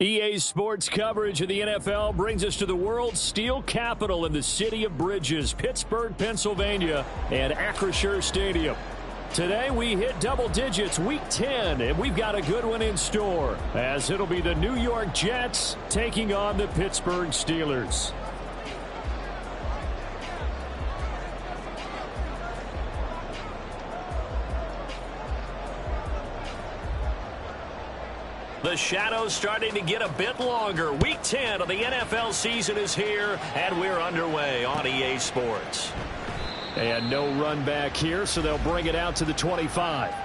EA Sports coverage of the NFL brings us to the world's steel capital in the city of bridges, Pittsburgh, Pennsylvania, and Acrisure Stadium. Today we hit double digits, Week 10, and we've got a good one in store, as it'll be the New York Jets taking on the Pittsburgh Steelers. The shadow's starting to get a bit longer. Week 10 of the NFL season is here, and we're underway on EA Sports. And no run back here, so they'll bring it out to the 25.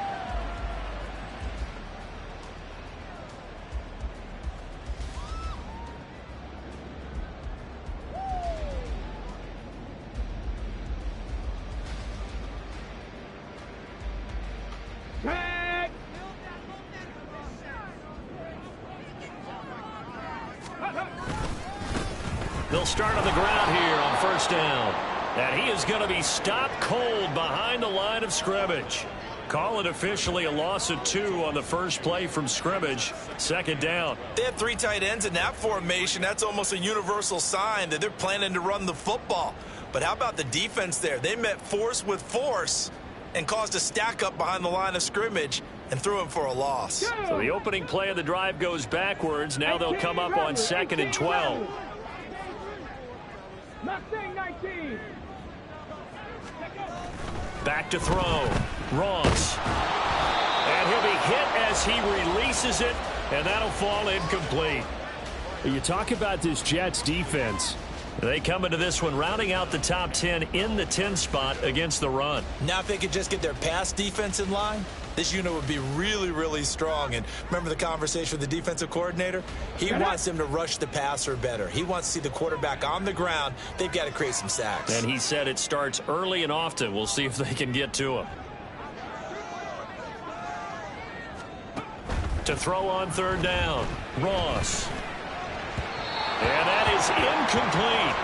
They'll start on the ground here on first down. And he is going to be stopped cold behind the line of scrimmage. Call it officially a loss of 2 on the first play from scrimmage. Second down. They had 3 tight ends in that formation. That's almost a universal sign that they're planning to run the football. But how about the defense there? They met force with force and caused a stack up behind the line of scrimmage and threw him for a loss. So the opening play of the drive goes backwards. Now they'll come up on 2nd and 12. Back to throw. Ross. And he'll be hit as he releases it, and that'll fall incomplete. You talk about this Jets defense. They come into this one rounding out the top 10 in the 10 spot against the run. Now if they could just get their pass defense in line, this unit would be really, really strong. And remember the conversation with the defensive coordinator? He wants them to rush the passer better. He wants to see the quarterback on the ground. They've got to create some sacks. And he said it starts early and often. We'll see if they can get to him. To throw on third down, Ross. And that is incomplete.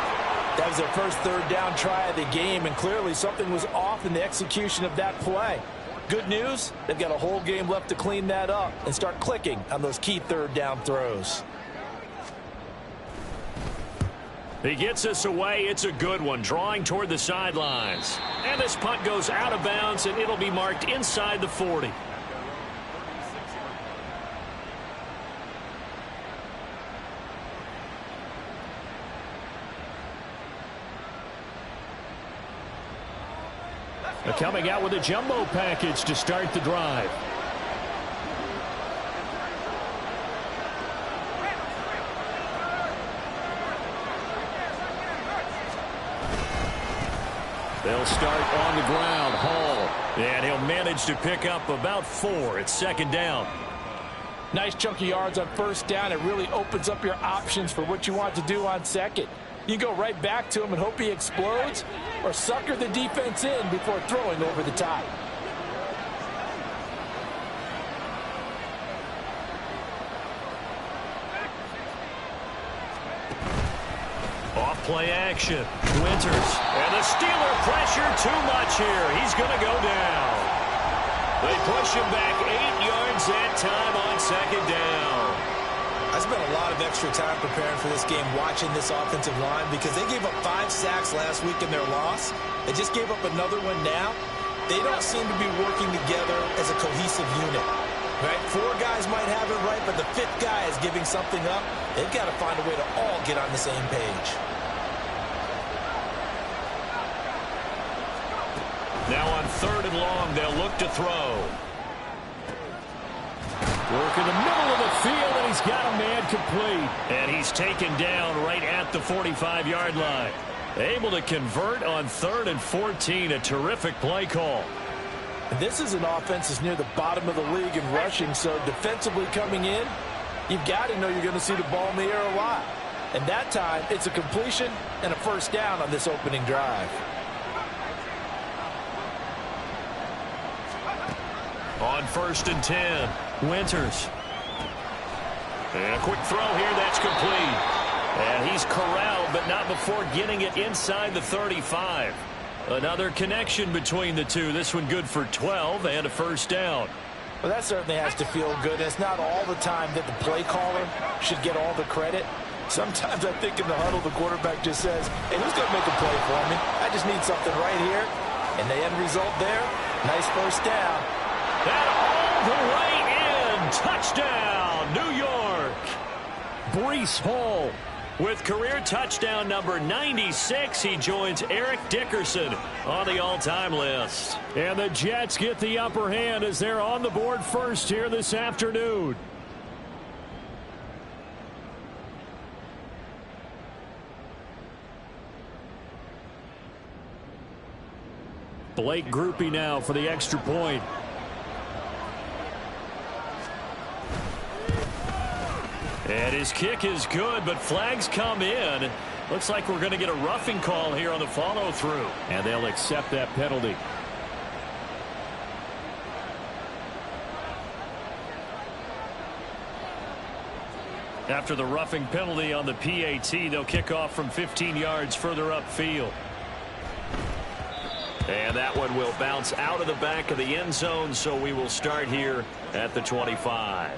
That was their first third down try of the game, and clearly something was off in the execution of that play. Good news, they've got a whole game left to clean that up and start clicking on those key third down throws. He gets us away. It's a good one, drawing toward the sidelines. And this punt goes out of bounds, and it'll be marked inside the 40. Coming out with a jumbo package to start the drive. They'll start on the ground. Hall. And he'll manage to pick up about 4. It's second down. Nice chunky yards on first down. It really opens up your options for what you want to do on second. You go right back to him and hope he explodes, or sucker the defense in before throwing over the top. Off play action. Winters. And the Steeler pressure too much here. He's going to go down. They push him back 8 yards that time on second down. I spent a lot of extra time preparing for this game watching this offensive line because they gave up 5 sacks last week in their loss. They just gave up another one now. They don't seem to be working together as a cohesive unit. Right? 4 guys might have it right, but the 5th guy is giving something up. They've got to find a way to all get on the same page. Now on third and long, they'll look to throw. Work in the middle of the field, and he's got a man complete. And he's taken down right at the 45-yard line. Able to convert on 3rd and 14. A terrific play call. And this is an offense that's near the bottom of the league in rushing, so defensively coming in, you've got to know you're going to see the ball in the air a lot. And that time, it's a completion and a first down on this opening drive. On 1st and 10, Winters. And a quick throw here, that's complete. And he's corralled, but not before getting it inside the 35. Another connection between the two. This one good for 12 and a first down. Well, that certainly has to feel good. It's not all the time that the play caller should get all the credit. Sometimes I think in the huddle, the quarterback just says, hey, who's going to make a play for me? I just need something right here. And the end result there, nice first down. And all the way in. Touchdown, New York. Breece Hall with career touchdown number 96. He joins Eric Dickerson on the all-time list. And the Jets get the upper hand as they're on the board first here this afternoon. Blake Grupe now for the extra point. And his kick is good, but flags come in. Looks like we're going to get a roughing call here on the follow-through. And they'll accept that penalty. After the roughing penalty on the PAT, they'll kick off from 15 yards further upfield. And that one will bounce out of the back of the end zone, so we will start here at the 25.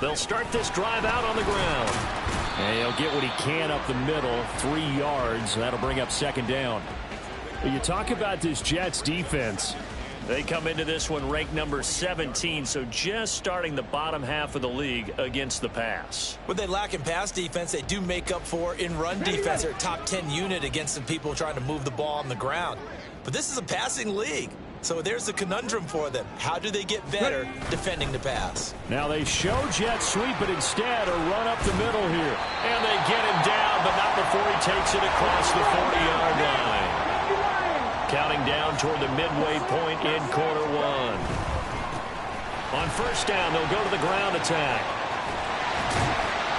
They'll start this drive out on the ground. And he'll get what he can up the middle, 3 yards. That'll bring up second down. You talk about this Jets defense. They come into this one ranked number 17, so just starting the bottom half of the league against the pass. What they lack in pass defense, they do make up for in run defense. They're a top 10 unit against some people trying to move the ball on the ground. But this is a passing league. So there's the conundrum for them. How do they get better defending the pass? Now they show jet sweep, but instead a run up the middle here. And they get him down, but not before he takes it across the 40-yard line. Counting down toward the midway point in quarter one. On first down, they'll go to the ground attack.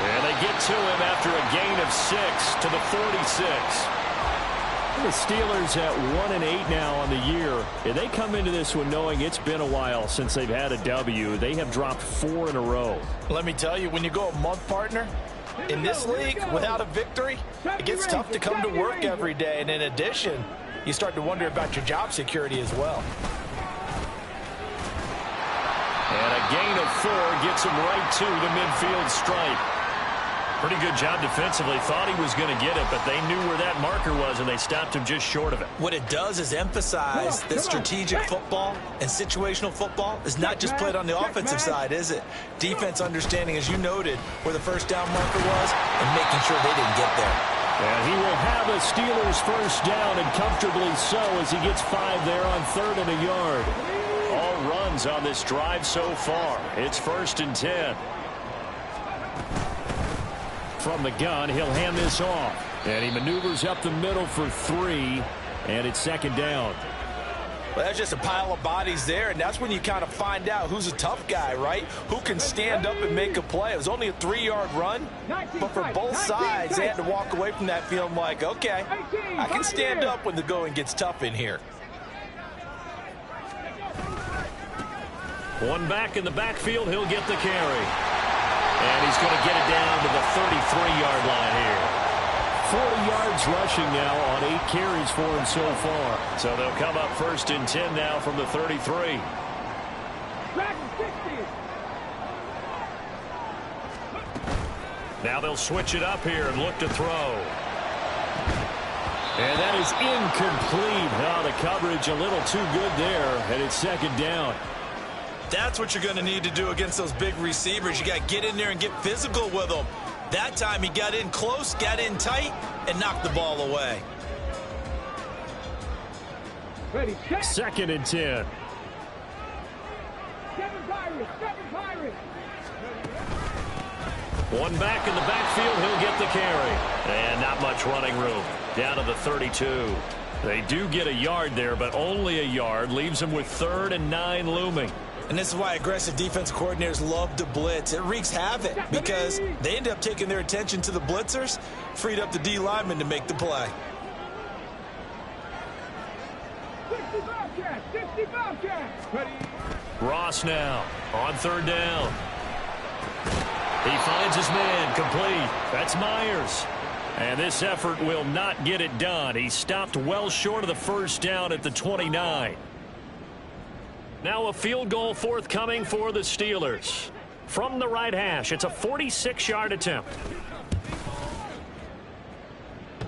And they get to him after a gain of 6 to the 46. The Steelers at 1-8 now on the year. And they come into this one knowing it's been a while since they've had a W. They have dropped 4 in a row. Let me tell you, when you go a month, partner, in this league without a victory, it gets tough to come to work every day. And in addition, you start to wonder about your job security as well. And a gain of 4 gets him right to the midfield stripe. Pretty good job defensively. Thought he was going to get it, but they knew where that marker was, and they stopped him just short of it. What it does is emphasize that strategic football and situational football is not just played on the offensive side, is it? Defense understanding, as you noted, where the first down marker was and making sure they didn't get there. And he will have a Steelers first down, and comfortably so, as he gets 5 there on 3rd and a yard. All runs on this drive so far. It's 1st and 10. From the gun, he'll hand this off. And he maneuvers up the middle for 3, and it's 2nd down. Well, that's just a pile of bodies there, and that's when you kind of find out who's a tough guy, right? Who can stand up and make a play. It was only a 3-yard run, but for both sides, they had to walk away from that feeling like, okay, I can stand up when the going gets tough in here. One back in the backfield, he'll get the carry. And he's going to get it down to the 33-yard line here. 40 yards rushing now on 8 carries for him so far. So they'll come up 1st and 10 now from the 33. Now they'll switch it up here and look to throw. And that is incomplete. Oh, the coverage a little too good there, and it's 2nd down. That's what you're going to need to do against those big receivers. You got to get in there and get physical with them. That time he got in close, got in tight, and knocked the ball away. 2nd and 10. One back in the backfield, he'll get the carry. And not much running room. Down to the 32. They do get a yard there, but only a yard. Leaves them with 3rd and 9 looming. And this is why aggressive defense coordinators love to blitz. It wreaks havoc because they end up taking their attention to the blitzers, freed up the D lineman to make the play. Ross now on third down. He finds his man, complete. That's Myers. And this effort will not get it done. He stopped well short of the first down at the 29. Now a field goal forthcoming for the Steelers. From the right hash, it's a 46-yard attempt.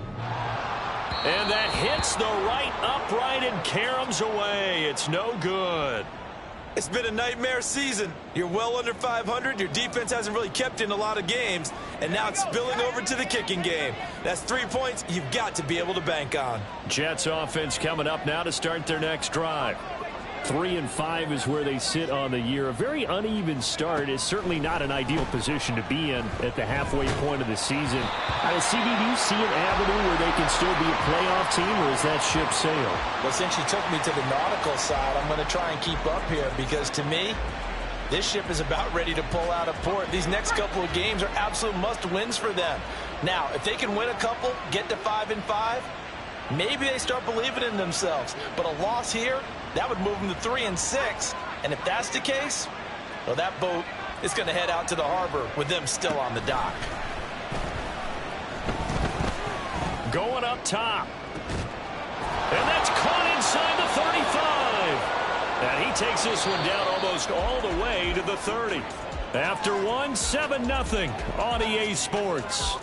And that hits the right upright and caroms away. It's no good. It's been a nightmare season. You're well under 500. Your defense hasn't really kept in a lot of games. And now it's spilling over to the kicking game. That's 3 points you've got to be able to bank on. Jets offense coming up now to start their next drive. 3-5 is where they sit on the year. A very uneven start is certainly not an ideal position to be in at the halfway point of the season. CD, do you see an avenue where they can still be a playoff team, or is that ship sailed? Well, since you took me to the nautical side, I'm going to try and keep up here because, to me, this ship is about ready to pull out of port. These next couple of games are absolute must-wins for them. Now, if they can win a couple, get to 5-5, maybe they start believing in themselves. But a loss here, that would move them to 3-6. And if that's the case, well, that boat is going to head out to the harbor with them still on the dock. Going up top. And that's caught inside the 35. And he takes this one down almost all the way to the 30. After one, 7-0 on EA Sports.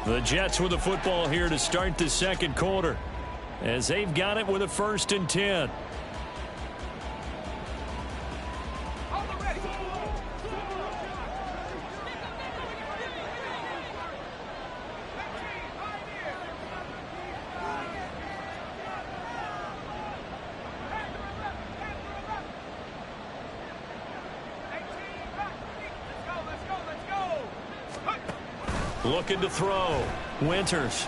The Jets with the football here to start the second quarter, as they've got it with a 1st and 10. Looking to throw. Winters.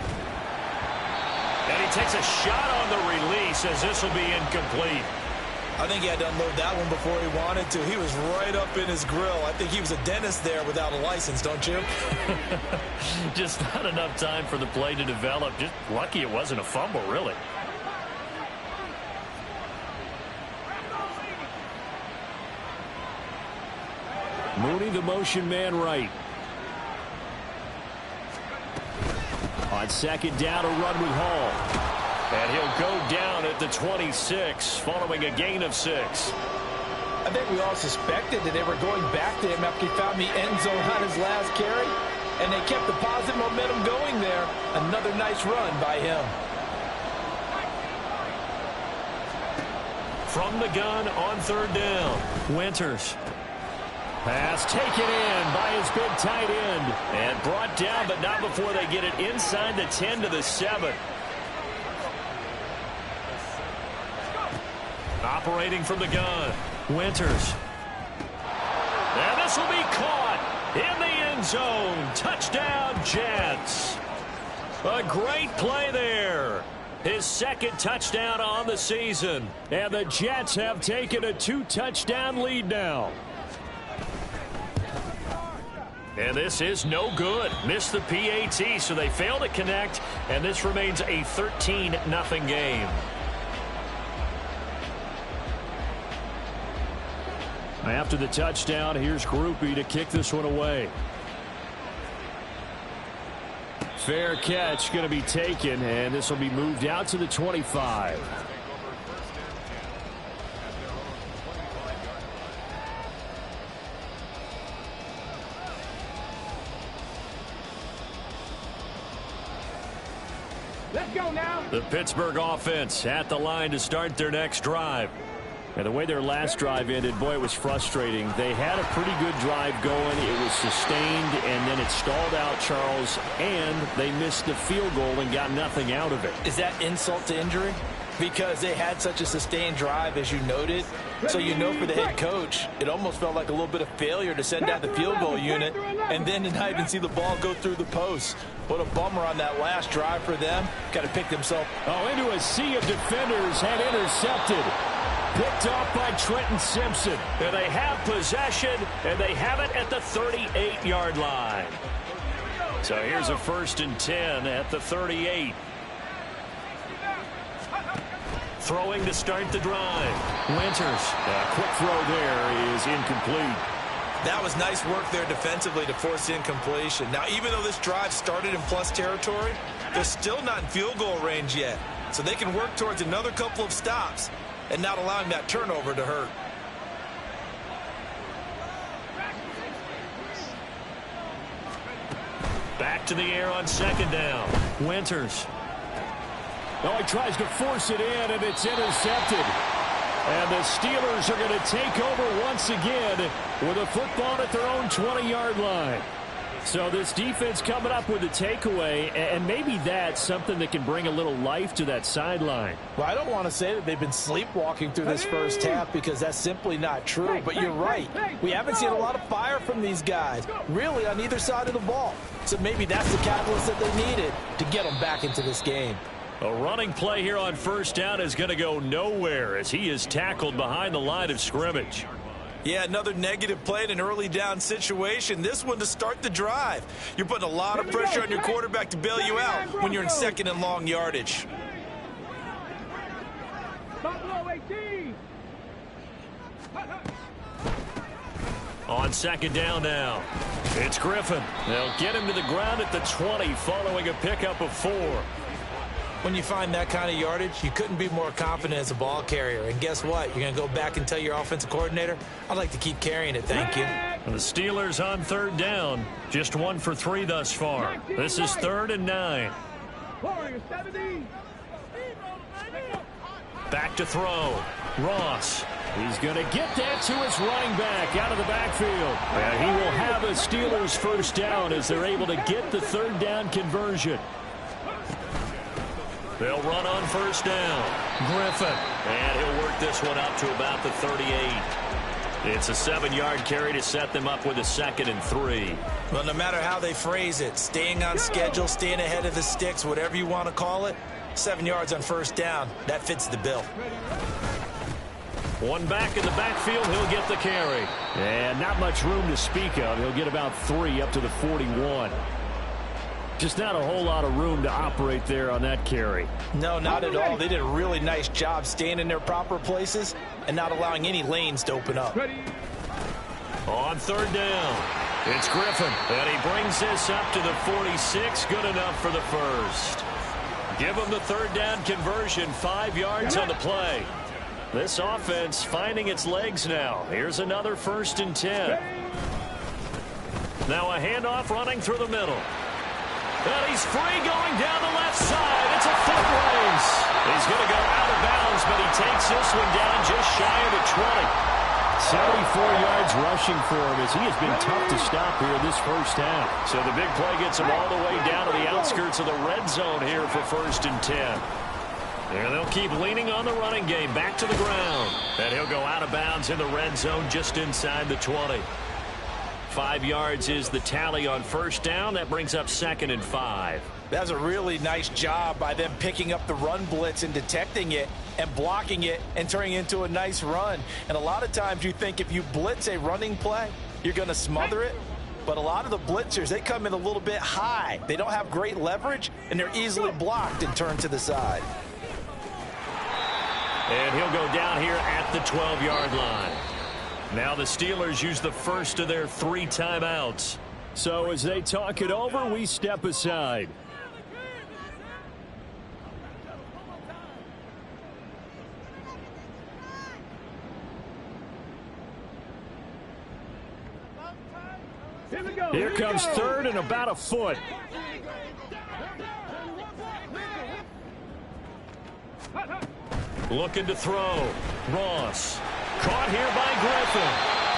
And he takes a shot on the release as this will be incomplete. I think he had to unload that one before he wanted to. He was right up in his grill. I think he was a dentist there without a license, don't you? Just not enough time for the play to develop. Just lucky it wasn't a fumble, really. Mooney, the motion man right. On second down, a run with Hall. And he'll go down at the 26 following a gain of 6. I think we all suspected that they were going back to him after he found the end zone on his last carry. And they kept the positive momentum going there. Another nice run by him. From the gun on third down, Winters. Pass taken in by his big tight end. And brought down, but not before they get it inside the 10 to the 7. Operating from the gun, Winters. And this will be caught in the end zone. Touchdown, Jets. A great play there. His second touchdown on the season. And the Jets have taken a 2-touchdown lead now. And this is no good. Missed the PAT, so they fail to connect, and this remains a 13-0 game. After the touchdown, here's Groupie to kick this one away. Fair catch going to be taken, and this will be moved out to the 25. Let's go now. The Pittsburgh offense at the line to start their next drive. And the way their last drive ended, boy, it was frustrating. They had a pretty good drive going. It was sustained, and then it stalled out, Charles, and they missed the field goal and got nothing out of it. Is that insult to injury? Because they had such a sustained drive, as you noted. So you know for the head coach, it almost felt like a little bit of failure to send out the field goal unit and then to not even see the ball go through the post. What a bummer on that last drive for them. Got to pick themselves. Oh, into a sea of defenders and intercepted. Picked off by Trenton Simpson. And they have possession, and they have it at the 38-yard line. So here's a 1st and 10 at the 38. Throwing to start the drive. Winters. A quick throw there is incomplete. That was nice work there defensively to force incompletion. Now, even though this drive started in plus territory, they're still not in field goal range yet. So they can work towards another couple of stops and not allowing that turnover to hurt. Back to the air on 2nd down. Winters. Oh, he tries to force it in, and it's intercepted. And the Steelers are going to take over once again with a football at their own 20-yard line. So this defense coming up with a takeaway, and maybe that's something that can bring a little life to that sideline. Well, I don't want to say that they've been sleepwalking through this first half because that's simply not true. But you're right. We haven't seen a lot of fire from these guys, really, on either side of the ball. So maybe that's the catalyst that they needed to get them back into this game. A running play here on 1st down is going to go nowhere as he is tackled behind the line of scrimmage. Yeah, another negative play in an early down situation. This one to start the drive. You're putting a lot of pressure on your quarterback to bail you out when you're in 2nd and long yardage. On 2nd down now, it's Griffin. They'll get him to the ground at the 20 following a pickup of 4. When you find that kind of yardage, you couldn't be more confident as a ball carrier. And guess what? You're going to go back and tell your offensive coordinator, I'd like to keep carrying it, thank you. And the Steelers on 3rd down. Just 1 for 3 thus far. This is 3rd and 9. Back to throw. Ross. He's going to get that to his running back out of the backfield. And he will have a Steelers 1st down as they're able to get the 3rd down conversion. They'll run on 1st down. Griffin. And he'll work this one up to about the 38. It's a 7-yard carry to set them up with a 2nd and 3. Well, no matter how they phrase it, staying on schedule, staying ahead of the sticks, whatever you want to call it, 7 yards on 1st down, that fits the bill. One back in the backfield, he'll get the carry. And not much room to speak of. He'll get about 3 up to the 41. Just not a whole lot of room to operate there on that carry. No, not at all. They did a really nice job staying in their proper places and not allowing any lanes to open up. On 3rd down, it's Griffin. And he brings this up to the 46. Good enough for the 1st. Give him the 3rd down conversion. 5 yards on the play. This offense finding its legs now. Here's another 1st and 10. Now a handoff running through the middle. And he's free going down the left side. It's a foot race. He's going to go out of bounds, but he takes this one down just shy of the 20. 74 yards rushing for him as he has been tough to stop here this 1st half. So the big play gets him all the way down to the outskirts of the red zone here for 1st and 10. And they'll keep leaning on the running game back to the ground. And he'll go out of bounds in the red zone just inside the 20. 5 yards is the tally on 1st down. That brings up 2nd and 5. That's a really nice job by them picking up the run blitz and detecting it and blocking it and turning it into a nice run. And a lot of times you think if you blitz a running play, you're going to smother it. But a lot of the blitzers, they come in a little bit high. They don't have great leverage, and they're easily blocked and turned to the side. And he'll go down here at the 12-yard line. Now the Steelers use the 1st of their 3 timeouts. So as they talk it over, we step aside. Here comes 3rd and about a foot. Looking to throw. Ross. Caught here by Griffin.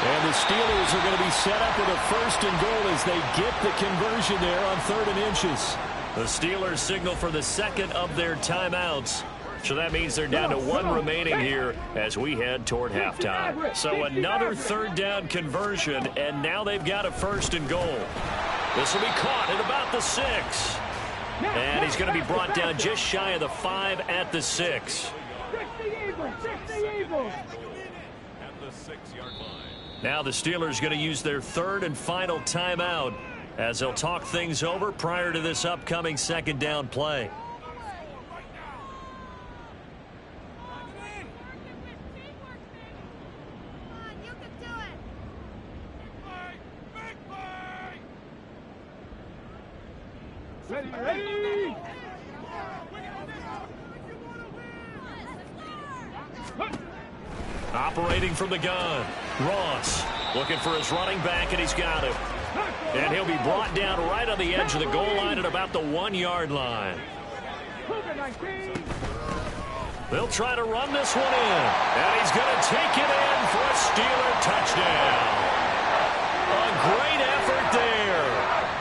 And the Steelers are going to be set up with a 1st and goal as they get the conversion there on 3rd and inches. The Steelers signal for the 2nd of their timeouts. So that means they're down to one remaining here as we head toward halftime. So another third down conversion, and now they've got a 1st and goal. This will be caught at about the 6. And he's going to be brought down just shy of the 5 at the 6. Now the Steelers going to use their 3rd and final timeout as they'll talk things over prior to this upcoming 2nd down play. Ready. Operating from the gun, Ross looking for his running back, and he's got him. And he'll be brought down right on the edge of the goal line at about the 1-yard line. They'll try to run this one in, and he's going to take it in for a Steeler touchdown. A great effort there.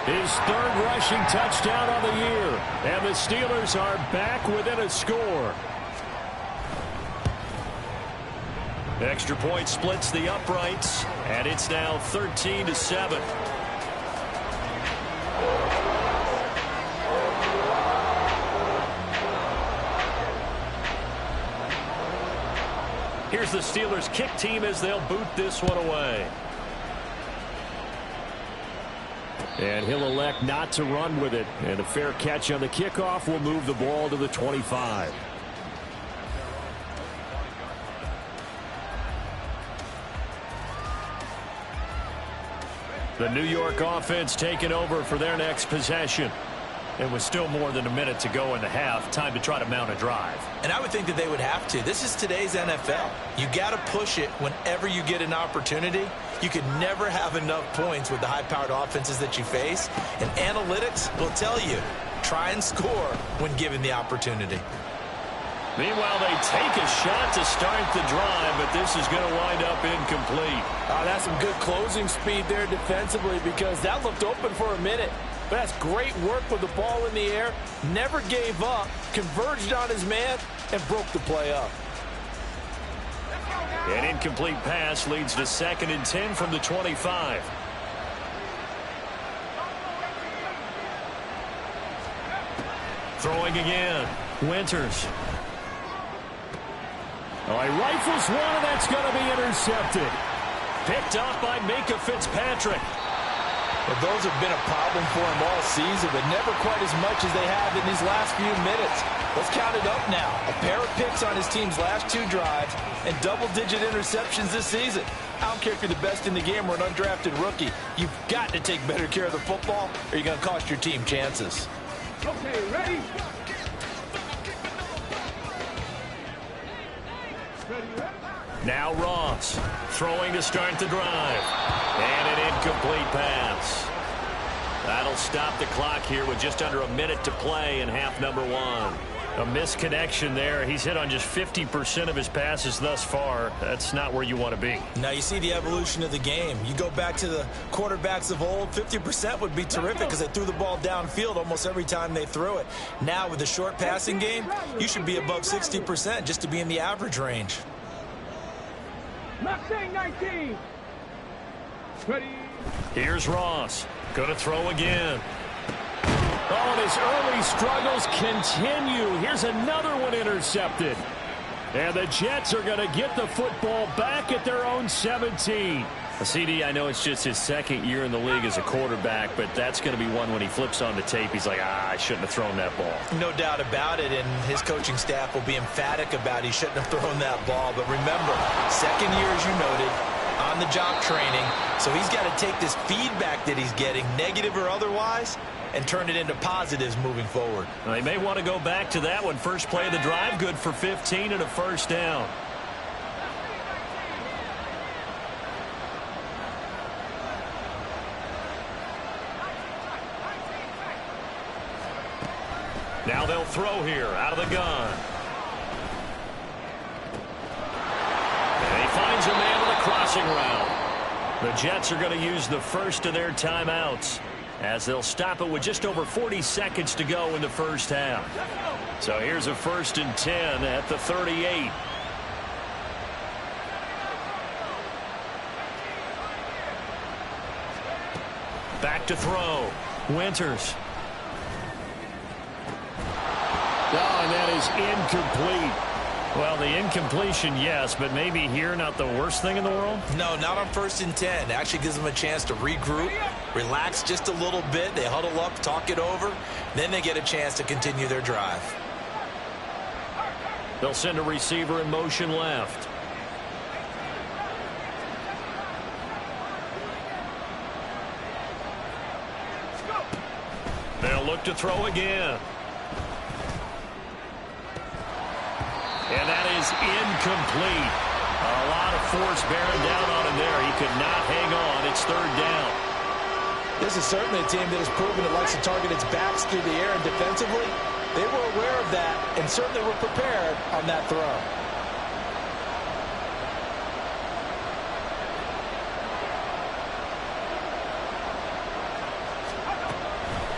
His 3rd rushing touchdown on the year, and the Steelers are back within a score. Extra point splits the uprights, and it's now 13-7. Here's the Steelers kick team as they'll boot this one away. And he'll elect not to run with it. And a fair catch on the kickoff will move the ball to the 25. The New York offense taking over for their next possession. It was still more than a minute to go in the half. Time to try to mount a drive. And I would think that they would have to. This is today's NFL. You got to push it whenever you get an opportunity. You can never have enough points with the high-powered offenses that you face. And analytics will tell you, try and score when given the opportunity. Meanwhile, they take a shot to start the drive, but this is going to wind up incomplete. That's some good closing speed there defensively, because that looked open for a minute. But that's great work with the ball in the air. Never gave up, converged on his man, and broke the play up. An incomplete pass leads to 2nd and 10 from the 25. Throwing again. Winters. Oh, he rifles one, and that's going to be intercepted. Picked off by Minka Fitzpatrick. Well, those have been a problem for him all season, but never quite as much as they have in these last few minutes. Let's count it up now. A pair of picks on his team's last 2 drives and double-digit interceptions this season. I don't care if you're the best in the game or an undrafted rookie. You've got to take better care of the football, or you're going to cost your team chances. Okay, ready? Now Ross throwing to start the drive. And an incomplete pass. That'll stop the clock here with just under a minute to play in half number 1. A misconnection there. He's hit on just 50% of his passes thus far. That's not where you want to be. Now you see the evolution of the game. You go back to the quarterbacks of old, 50% would be terrific because they threw the ball downfield almost every time they threw it. Now with the short passing game, you should be above 60% just to be in the average range. Mustang 19. Ready. Here's Ross. Going to throw again. Oh, and his early struggles continue. Here's another one intercepted. And the Jets are going to get the football back at their own 17. CD, I know it's just his 2nd year in the league as a quarterback, but that's going to be one when he flips on the tape. He's like, I shouldn't have thrown that ball. No doubt about it, and his coaching staff will be emphatic about he shouldn't have thrown that ball. But remember, 2nd year, as you noted, on-the-job training. So he's got to take this feedback that he's getting, negative or otherwise, and turn it into positives moving forward. Well, they may want to go back to that one. First play of the drive, good for 15 and a 1st down. Now they'll throw here out of the gun. And he finds a man with a crossing route. The Jets are going to use the first of their timeouts as they'll stop it with just over 40 seconds to go in the first half. So here's a 1st and 10 at the 38. Back to throw. Winters. Oh, and that is incomplete. Well, the incompletion, yes, but maybe here not the worst thing in the world? No, not on 1st and 10. Actually gives them a chance to regroup, relax just a little bit. They huddle up, talk it over. Then they get a chance to continue their drive. They'll send a receiver in motion left. They'll look to throw again. And that is incomplete. A lot of force bearing down on him there. He could not hang on. It's 3rd down. This is certainly a team that has proven it likes to target its backs through the air, and defensively, they were aware of that and certainly were prepared on that throw.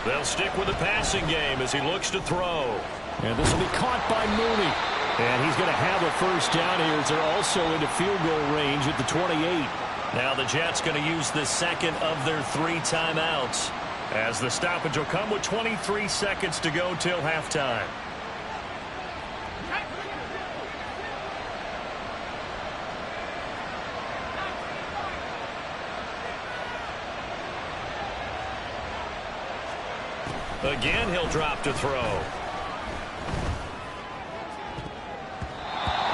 They'll stick with the passing game as he looks to throw. And this will be caught by Mooney. And he's going to have a 1st down here as they're also into field goal range at the 28. Now the Jets going to use the 2nd of their 3 timeouts, as the stoppage will come with 23 seconds to go till halftime. Again, he'll drop to throw.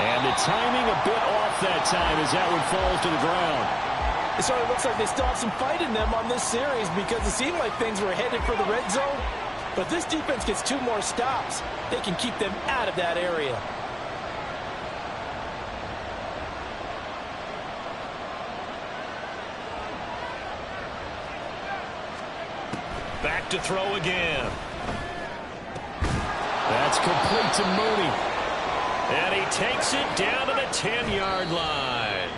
And the timing a bit off that time as that one falls to the ground. It sort of looks like they still have some fight in them on this series because it seemed like things were headed for the red zone. But this defense gets 2 more stops. They can keep them out of that area. Back to throw again. That's complete to Mooney. And he takes it down to the 10-yard line.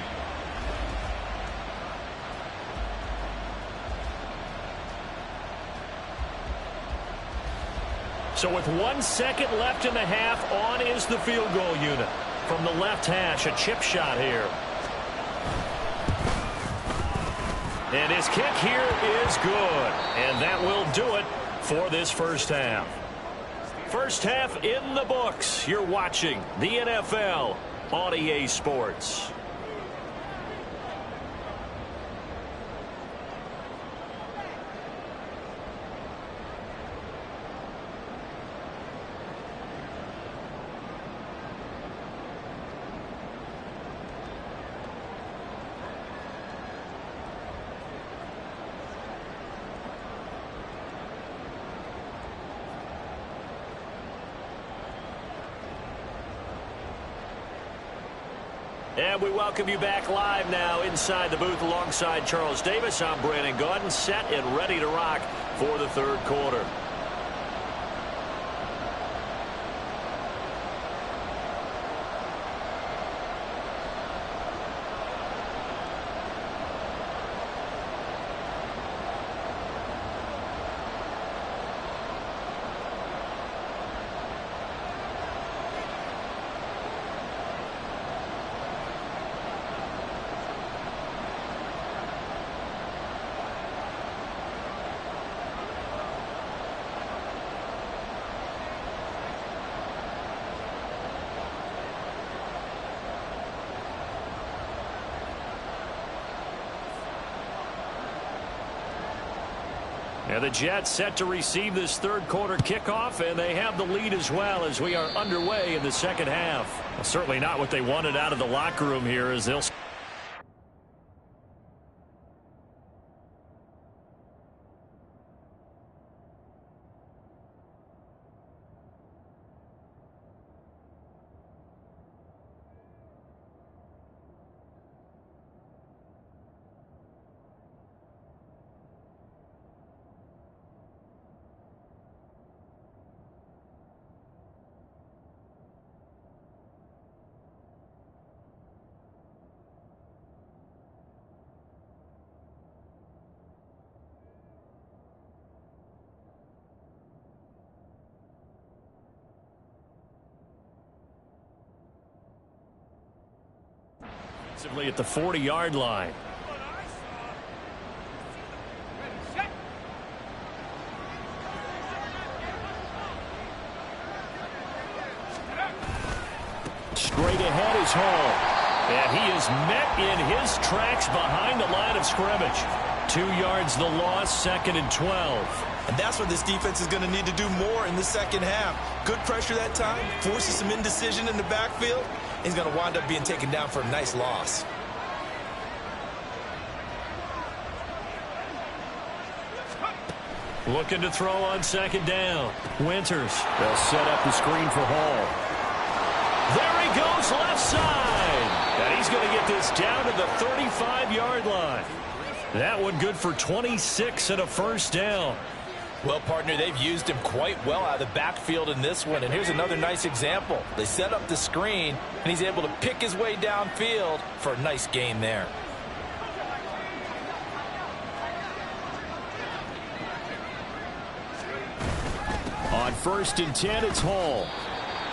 So with 1 second left in the half, on is the field goal unit. From the left hash, a chip shot here. And his kick here is good. And that will do it for this 1st half. First half in the books. You're watching the NFL on EA Sports. And we welcome you back live now inside the booth alongside Charles Davis. I'm Brandon Gaudin, set and ready to rock for the 3rd quarter. And the Jets set to receive this 3rd quarter kickoff, and they have the lead as well as we are underway in the 2nd half. Well, certainly not what they wanted out of the locker room here as they'll... At the 40-yard line. Straight ahead is Hall. And he is met in his tracks behind the line of scrimmage. 2 yards the loss, 2nd and 12. And that's what this defense is going to need to do more in the second half. Good pressure that time, forces some indecision in the backfield. He's going to wind up being taken down for a nice loss. Looking to throw on 2nd down. Winters. They'll set up the screen for Hall. There he goes left side. And he's going to get this down to the 35-yard line. That one good for 26 and a first down. Well, partner, they've used him quite well out of the backfield in this one. And here's another nice example. They set up the screen, and he's able to pick his way downfield for a nice gain there. On 1st and 10, it's Hall.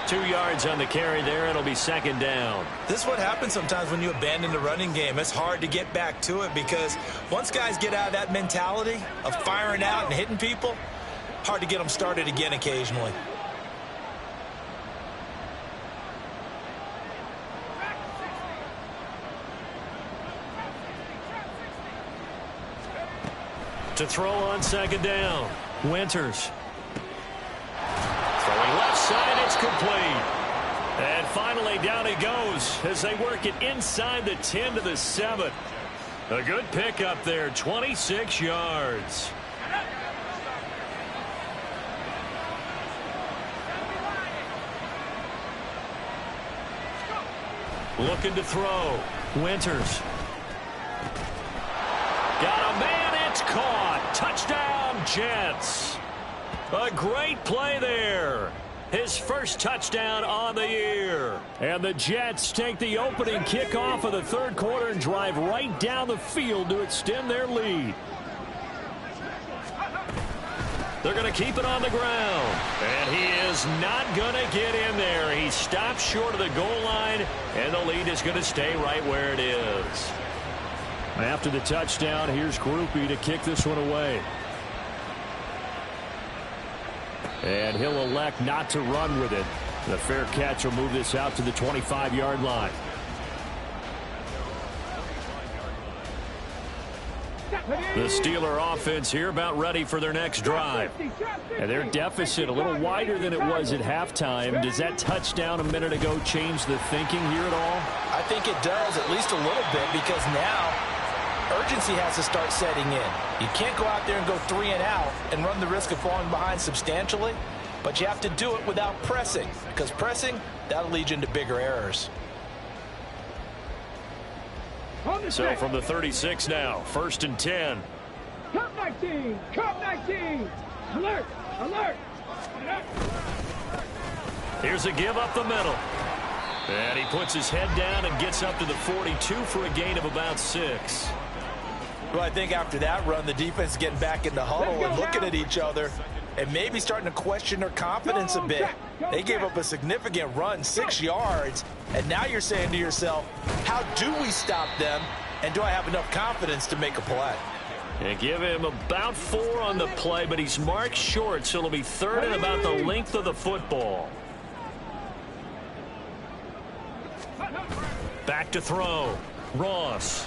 2 yards on the carry there. It'll be 2nd down. This is what happens sometimes when you abandon the running game. It's hard to get back to it because once guys get out of that mentality of firing out and hitting people, hard to get them started again occasionally. To throw on 2nd down. Winters. Throwing left side, it's complete. And finally down he goes as they work it inside the 10 to the 7. A good pickup there, 26 yards. Looking to throw. Winters. Got a man, it's caught. Touchdown, Jets. A great play there. His first touchdown on the year. And the Jets take the opening kickoff of the 3rd quarter and drive right down the field to extend their lead. They're going to keep it on the ground. And he is not going to get in there. He stops short of the goal line, and the lead is going to stay right where it is. After the touchdown, here's Groupie to kick this one away. And he'll elect not to run with it. The fair catch will move this out to the 25-yard line. The Steeler offense here about ready for their next drive. And their deficit a little wider than it was at halftime. Does that touchdown a minute ago change the thinking here at all? I think it does, at least a little bit, because now urgency has to start setting in. You can't go out there and go 3 and out and run the risk of falling behind substantially, but you have to do it without pressing, because pressing, that'll lead you into bigger errors. So from the 36 now, 1st and 10. Cup 19, Cup 19. Alert, alert. Here's a give up the middle. And he puts his head down and gets up to the 42 for a gain of about 6. Well, I think after that run, the defense is getting back in the huddle and looking at each other and maybe starting to question their confidence a bit. They gave up a significant run, 6 yards, and now you're saying to yourself, how do we stop them, and do I have enough confidence to make a play? And give him about 4 on the play, but he's marked short, so it'll be 3rd and about the length of the football. Back to throw. Ross.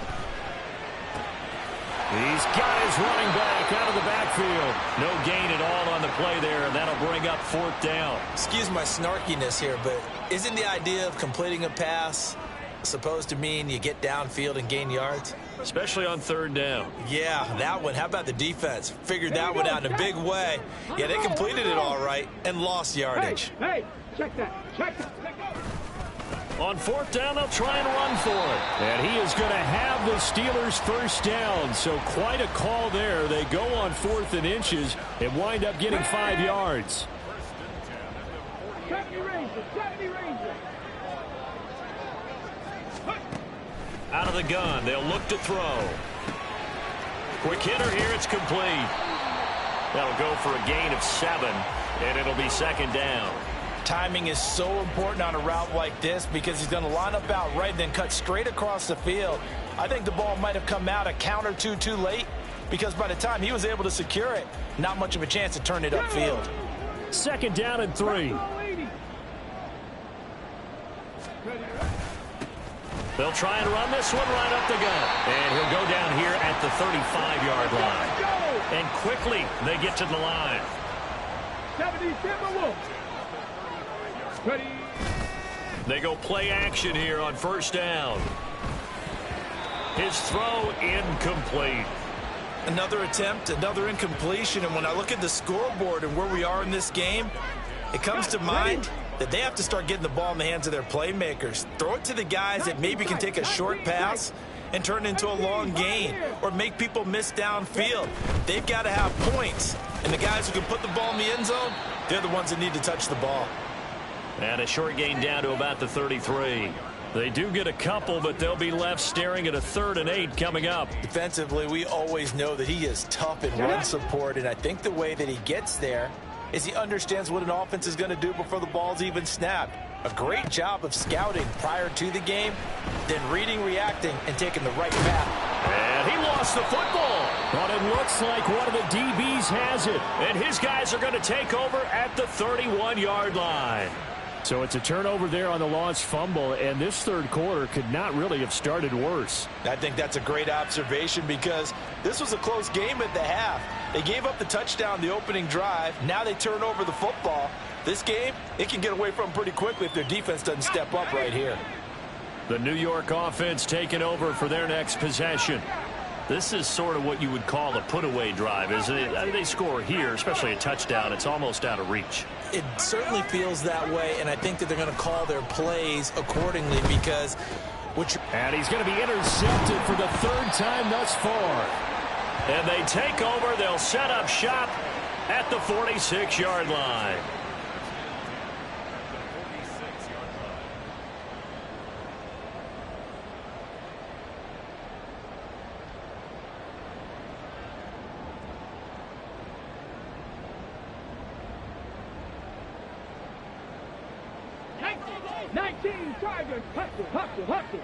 He's got his running back out of the backfield. No gain at all on the play there, and that'll bring up 4th down. Excuse my snarkiness here, but isn't the idea of completing a pass supposed to mean you get downfield and gain yards? Especially on 3rd down. Yeah, that one. How about the defense? Figured that one out in a big way. Yeah, they completed it all right and lost yardage. Hey, check that, check that. On 4th down, they'll try and run for it. And he is going to have the Steelers' first down. So quite a call there. They go on 4th and inches and wind up getting 5 yards. 70 Rangers, 70 Rangers. Out of the gun, they'll look to throw. Quick hitter here, it's complete. That'll go for a gain of 7, and it'll be 2nd down. Timing is so important on a route like this because he's going to line up out right and then cut straight across the field. I think the ball might have come out a count or two too late because by the time he was able to secure it, not much of a chance to turn it upfield. 2nd down and 3. They'll try and run this one right up the gut. And he'll go down here at the 35-yard line. And quickly they get to the line. 70 Ready. They go play action here on 1st down. His throw incomplete. Another attempt, another incompletion. And when I look at the scoreboard and where we are in this game, it comes to mind that they have to start getting the ball in the hands of their playmakers. Throw it to the guys that maybe can take a short pass and turn it into a long gain or make people miss downfield. They've got to have points. And the guys who can put the ball in the end zone, they're the ones that need to touch the ball. And a short gain down to about the 33. They do get a couple, but they'll be left staring at a 3rd and 8 coming up. Defensively, we always know that he is tough in run support, and I think the way that he gets there is he understands what an offense is going to do before the ball's even snapped. A great job of scouting prior to the game, then reading, reacting, and taking the right path. And he lost the football. But it looks like one of the DBs has it. And his guys are going to take over at the 31-yard line. So it's a turnover there on the lost fumble, and this 3rd quarter could not really have started worse. I think that's a great observation because this was a close game at the half. They gave up the touchdown the opening drive. Now they turn over the football. This game, it can get away from them pretty quickly if their defense doesn't step up right here. The New York offense taking over for their next possession. This is sort of what you would call a put-away drive, isn't it? I mean, they score here, especially a touchdown. It's almost out of reach. It certainly feels that way, and I think that they're going to call their plays accordingly because... And he's going to be intercepted for the 3rd time thus far. And they take over. They'll set up shop at the 46-yard line. Tigers, hustle, hustle, hustle.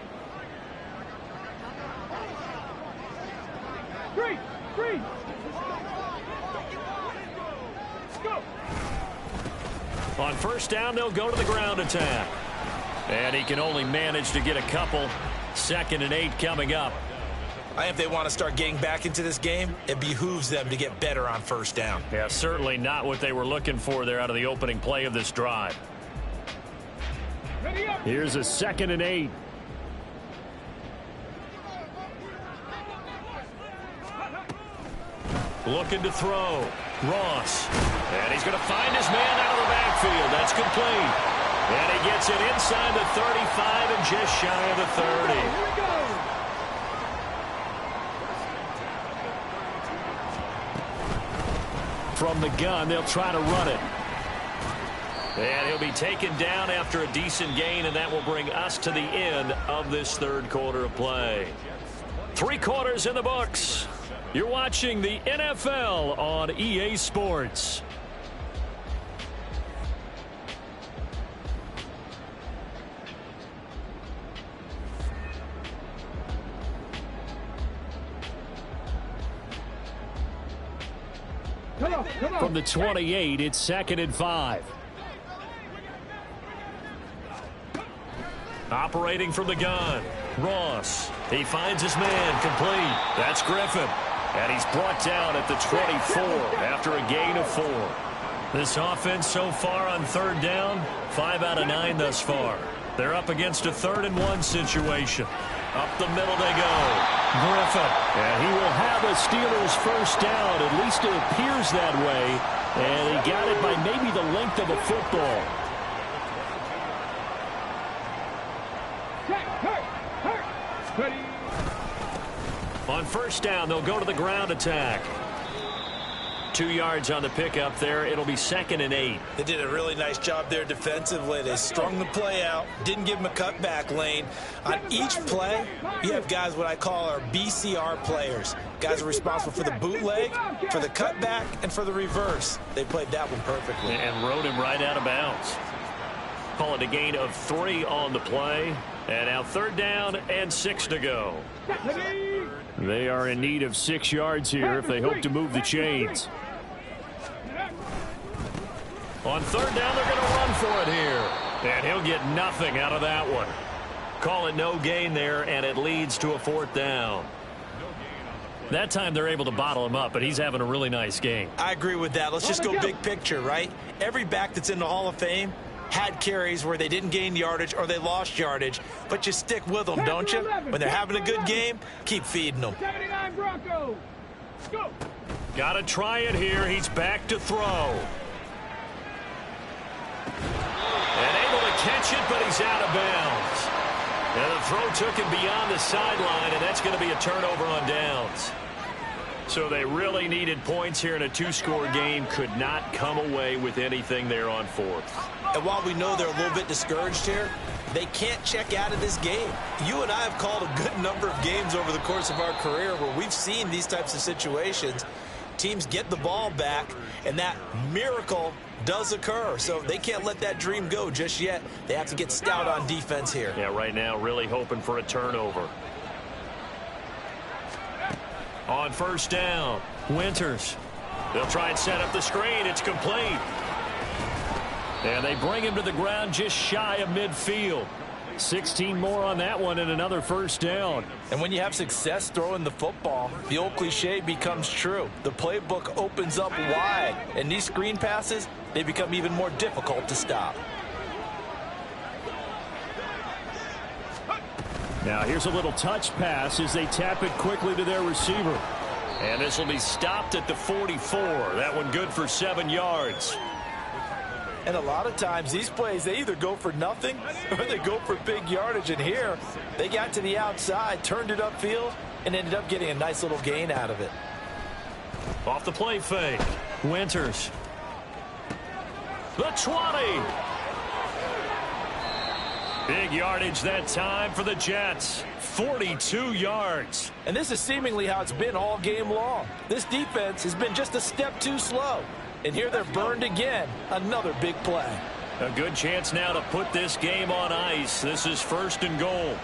Freeze. Go. On 1st down, they'll go to the ground attack. And he can only manage to get a couple. 2nd and 8 coming up. If they want to start getting back into this game, it behooves them to get better on 1st down. Yeah, certainly not what they were looking for there out of the opening play of this drive. Here's a 2nd and 8. Looking to throw. Ross. And he's going to find his man out of the backfield. That's complete. And he gets it inside the 35 and just shy of the 30. From the gun, they'll try to run it. And he'll be taken down after a decent gain, and that will bring us to the end of this 3rd quarter of play. 3 quarters in the books. You're watching the NFL on EA Sports. From the 28, it's 2nd and 5. Operating from the gun, Ross. He finds his man, complete. That's Griffin. And he's brought down at the 24 after a gain of 4. This offense so far on 3rd down, 5 out of 9 thus far. They're up against a 3rd and 1 situation. Up the middle they go. Griffin. And he will have a Steelers 1st down. At least it appears that way. And he got it by maybe the length of a football. On 1st down, they'll go to the ground attack. 2 yards on the pickup there. It'll be 2nd and 8. They did a really nice job there defensively. They strung the play out, didn't give him a cutback lane. On each play, you have guys what I call our BCR players. Guys are responsible for the bootleg, for the cutback, and for the reverse. They played that one perfectly. And rode him right out of bounds. Call it a gain of 3 on the play. And now 3rd down and 6 to go. They are in need of 6 yards here if they hope to move the chains. On 3rd down, they're going to run for it here. And he'll get nothing out of that one. Call it no gain there, and it leads to a 4th down. That time they're able to bottle him up, but he's having a really nice game. I agree with that. Let's just go big picture, right? Every back that's in the Hall of Fame had carries where they didn't gain yardage or they lost yardage, but you stick with them, don't you? When they're having a good game, keep feeding them. 79 Broncos. Go. Got to try it here. He's back to throw. And able to catch it, but he's out of bounds. And the throw took him beyond the sideline, and that's going to be a turnover on downs. So they really needed points here in a 2-score game. Could not come away with anything there on 4th. And while we know they're a little bit discouraged here, they can't check out of this game. You and I have called a good number of games over the course of our career where we've seen these types of situations. Teams get the ball back, and that miracle does occur. So they can't let that dream go just yet. They have to get stout on defense here. Yeah, right now really hoping for a turnover. On 1st down, Winters. They'll try and set up the screen. It's complete. And they bring him to the ground just shy of midfield. 16 more on that one and another 1st down. And when you have success throwing the football, the old cliche becomes true. The playbook opens up wide, and these screen passes, they become even more difficult to stop. Now here's a little touch pass as they tap it quickly to their receiver. And this will be stopped at the 44. That one good for 7 yards. And a lot of times these plays, they either go for nothing or they go for big yardage. And here, they got to the outside, turned it upfield, and ended up getting a nice little gain out of it. Off the play fake. Winters. The 20. Big yardage that time for the Jets. 42 yards. And this is seemingly how it's been all game long. This defense has been just a step too slow. And here they're burned again. Another big play. A good chance now to put this game on ice. This is 1st and goal.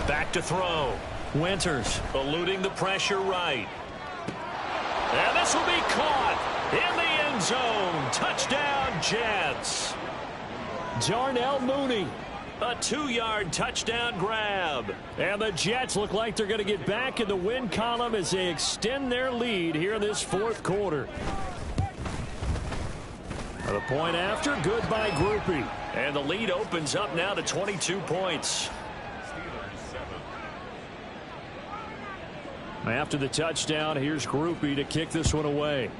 Back to throw. Winters eluding the pressure right. And this will be caught in the end zone. Touchdown, Jets. Darnell Mooney. A 2-yard touchdown grab. And the Jets look like they're going to get back in the win column as they extend their lead here in this 4th quarter. The point after, good by Groupie. And the lead opens up now to 22 points. After the touchdown, here's Groupie to kick this one away.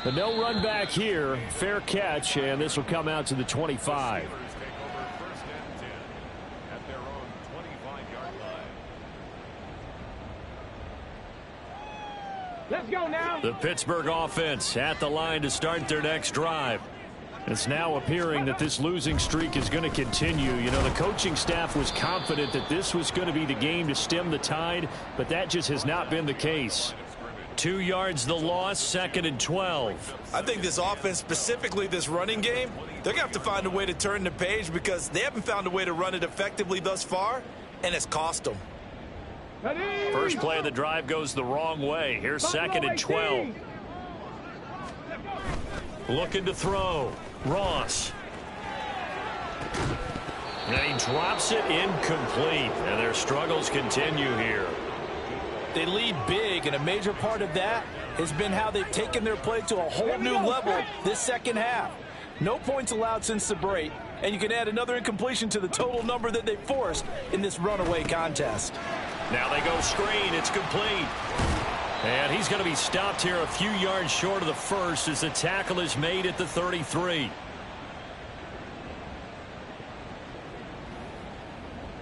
The no run back here, fair catch, and this will come out to the 25. Let's go now. The Pittsburgh offense at the line to start their next drive. It's now appearing that this losing streak is going to continue. You know, the coaching staff was confident that this was going to be the game to stem the tide, but that just has not been the case. 2 yards the loss, 2nd and 12. I think this offense, specifically this running game, they're going to have to find a way to turn the page because they haven't found a way to run it effectively thus far, and it's cost them. First play of the drive goes the wrong way. Here's 2nd and 12. Looking to throw. Ross. And he drops it incomplete. And their struggles continue here. They lead big, and a major part of that has been how they've taken their play to a whole new level this 2nd half. No points allowed since the break, and you can add another incompletion to the total number that they forced in this runaway contest. Now they go screen. It's complete. And he's going to be stopped here a few yards short of the first as the tackle is made at the 33.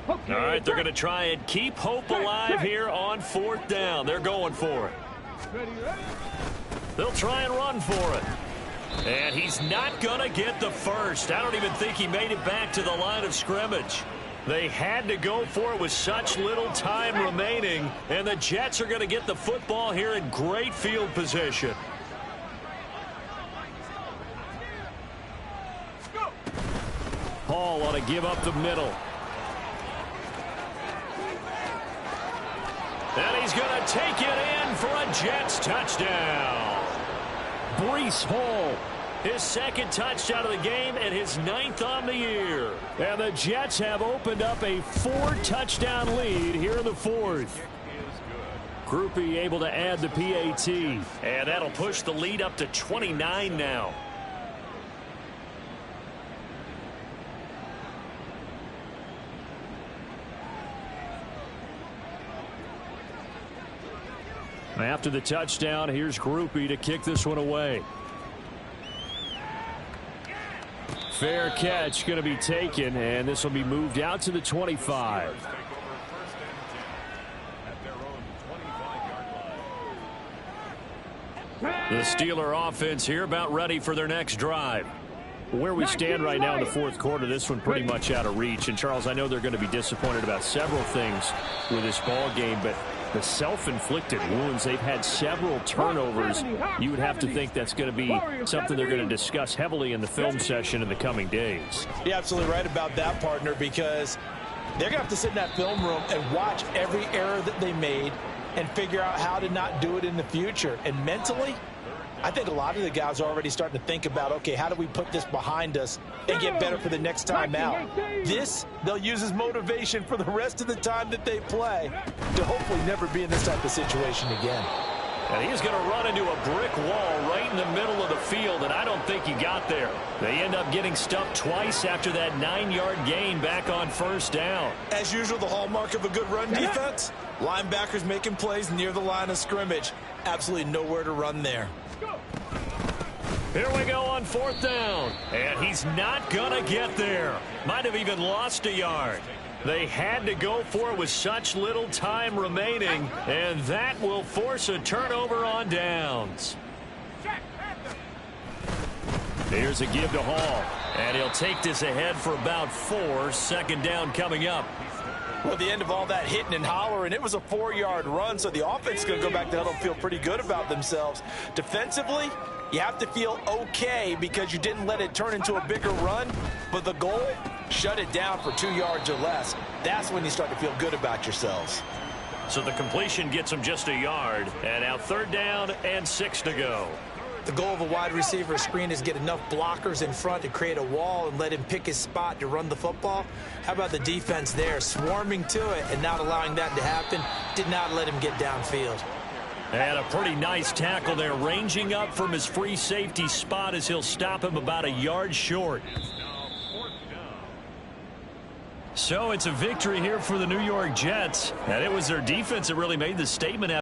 Okay, All right, they're going to try and keep hope alive here on 4th down. They're going for it. They'll try and run for it. And he's not going to get the first. I don't even think he made it back to the line of scrimmage. They had to go for it with such little time remaining, and the Jets are going to get the football here in great field position. Hall ought to give up the middle. And he's going to take it in for a Jets touchdown. Breece Hall, his second touchdown of the game and his 9th on the year. And the Jets have opened up a 4-touchdown lead here in the 4th. Groupie able to add the PAT. And that'll push the lead up to 29 now. After the touchdown, here's Groupie to kick this one away. Fair catch going to be taken, and this will be moved out to the 25. The Steeler offense here about ready for their next drive. Where we stand right now in the 4th quarter, this one pretty much out of reach. And, Charles, I know they're going to be disappointed about several things with this ball game, but the self-inflicted wounds, they've had several turnovers. You would have to think that's going to be something they're going to discuss heavily in the film session in the coming days. You're absolutely right about that, partner, because they're going to have to sit in that film room and watch every error that they made and figure out how to not do it in the future. And mentally, I think a lot of the guys are already starting to think about, okay, how do we put this behind us and get better for the next time out? This, they'll use as motivation for the rest of the time that they play to hopefully never be in this type of situation again. And he's going to run into a brick wall right in the middle of the field, and I don't think he got there. They end up getting stuffed twice after that 9-yard gain back on 1st down. As usual, the hallmark of a good run defense, linebackers making plays near the line of scrimmage. Absolutely nowhere to run there. Here we go on 4th down. And he's not going to get there. Might have even lost a yard. They had to go for it with such little time remaining, and that will force a turnover on downs. Here's a give to Hall, and he'll take this ahead for about 4. 2nd down coming up. Well, at the end of all that hitting and hollering, it was a 4-yard run, so the offense is going to go back to huddle and feel pretty good about themselves. Defensively, you have to feel okay because you didn't let it turn into a bigger run, but the goal, shut it down for 2 yards or less. That's when you start to feel good about yourselves. So the completion gets them just a yard, and now 3rd down and 6 to go. The goal of a wide receiver screen is get enough blockers in front to create a wall and let him pick his spot to run the football. How about the defense there, swarming to it and not allowing that to happen? Did not let him get downfield. And a pretty nice tackle there, ranging up from his free safety spot as he'll stop him about a yard short. So it's a victory here for the New York Jets, and it was their defense that really made the statement.